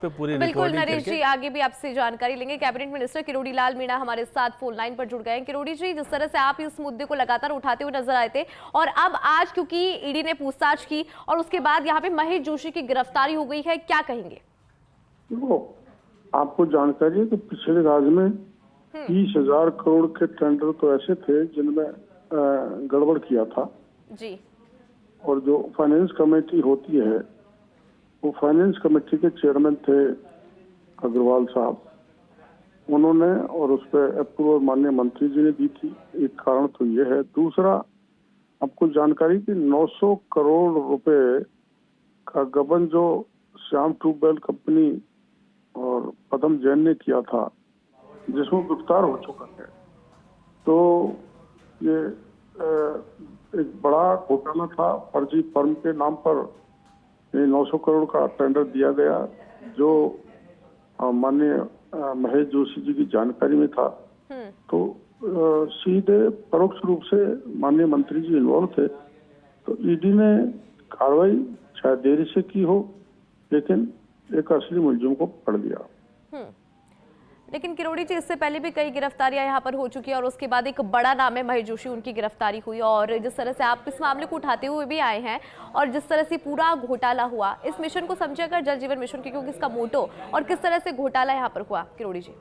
पे पूरी बिल्कुल रिकॉर्डिंग नरेश करके। जी, आगे भी आपसे जानकारी लेंगे। कैबिनेट मिनिस्टर किरोड़ी लाल मीणा हमारे साथ फोन लाइन पर जुड़ गए हैं। किरोड़ी जी, जिस तरह से आप इस मुद्दे को लगातार उठाते हुए नजर आए थे और अब आज क्योंकि ईडी ने पूछताछ की और उसके बाद यहाँ पे महेश जोशी की गिरफ्तारी हो गई है, क्या कहेंगे? देखो, आपको जानकारी है कि पिछले राज्य में 30,000 करोड़ के टेंडर तो ऐसे थे जिनमें गड़बड़ किया था। जी। और जो फाइनेंस कमेटी होती है, वो फाइनेंस कमेटी के चेयरमैन थे अग्रवाल साहब। उन्होंने और उस पर अप्रूवल माननीय मंत्री जी ने दी थी। एक कारण तो ये है। दूसरा, आपको जानकारी कि 900 करोड़ रुपए का गबन जो श्याम ट्यूबवेल कंपनी और पदम जैन ने किया था, जिसमें गिरफ्तार हो चुका है। तो ये एक बड़ा घोटाला था। फर्जी फर्म के नाम पर 900 करोड़ का टेंडर दिया गया, जो माननीय महेश जोशी जी की जानकारी में था। तो सीधे परोक्ष रूप से माननीय मंत्री जी इन्वॉल्व थे। तो ईडी ने कार्रवाई शायद देरी से की हो, लेकिन एक असली मुलजिम को पकड़ लिया। लेकिन किरोड़ी जी, इससे पहले भी कई गिरफ्तारियां यहाँ पर हो चुकी है और उसके बाद एक बड़ा नाम है महेश जोशी, उनकी गिरफ्तारी हुई। और जिस तरह से आप इस मामले को उठाते हुए भी आए हैं और जिस तरह से पूरा घोटाला हुआ, इस मिशन को समझे अगर जल जीवन मिशन के, क्योंकि इसका मोटो और किस तरह से घोटाला यहाँ पर हुआ, किरोड़ी जी?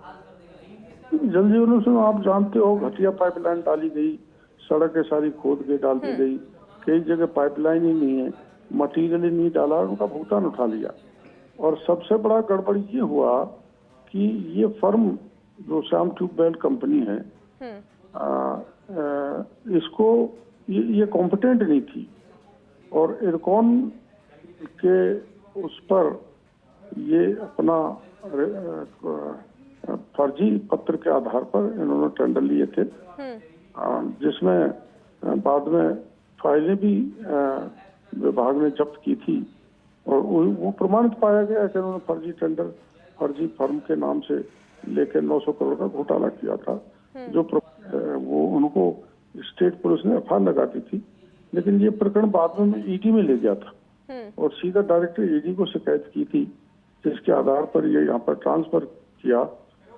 जल जीवन मिशन आप जानते हो, घटिया पाइपलाइन डाली गई, सड़कें सारी खोद के डाल दी गई, कई जगह पाइपलाइन ही नहीं है, मटीरियल ही नहीं डाला, उनका भुगतान उठा लिया। और सबसे बड़ा गड़बड़ ये हुआ कि ये फर्म जो श्याम ट्यूबवेल कंपनी है, इसको ये कॉम्पिटेंट नहीं थी और इरकॉन के उस पर ये अपना फर्जी पत्र के आधार पर इन्होंने टेंडर लिए थे, जिसमें बाद में फाइलें भी विभाग ने जब्त की थी और वो प्रमाणित पाया गया कि उन्होंने फर्जी टेंडर फर्जी फर्म के नाम से लेकर 900 करोड़ का घोटाला किया था। जो वो उनको स्टेट पुलिस ने एफआईआर लगा दी थी, लेकिन ये प्रकरण बाद में ईडी में ले गया था और सीधा डायरेक्टर ईडी को शिकायत की थी, जिसके आधार पर ये यहाँ पर ट्रांसफर किया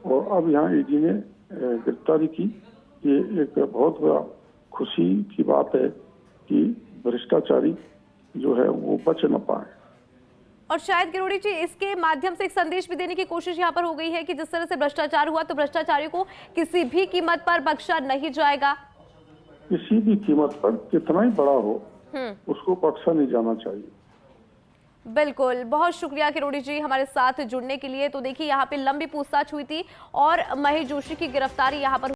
और अब यहाँ ईडी ने गिरफ्तारी की। ये एक बहुत बड़ा खुशी की बात है कि भ्रष्टाचारी जो है वो बच न पाए। और शायद किरोड़ी जी, इसके माध्यम से एक संदेश भी देने की कोशिश यहाँ पर हो गई है कि जिस तरह से भ्रष्टाचार हुआ, तो भ्रष्टाचारियों को किसी भी कीमत पर बख्शा नहीं जाएगा। किसी भी कीमत पर, कितना ही बड़ा हो, उसको बख्शा नहीं जाना चाहिए। बिल्कुल, बहुत शुक्रिया किरोड़ी जी हमारे साथ जुड़ने के लिए। तो देखिए, यहाँ पे लंबी पूछताछ हुई थी और महेश जोशी की गिरफ्तारी यहाँ पर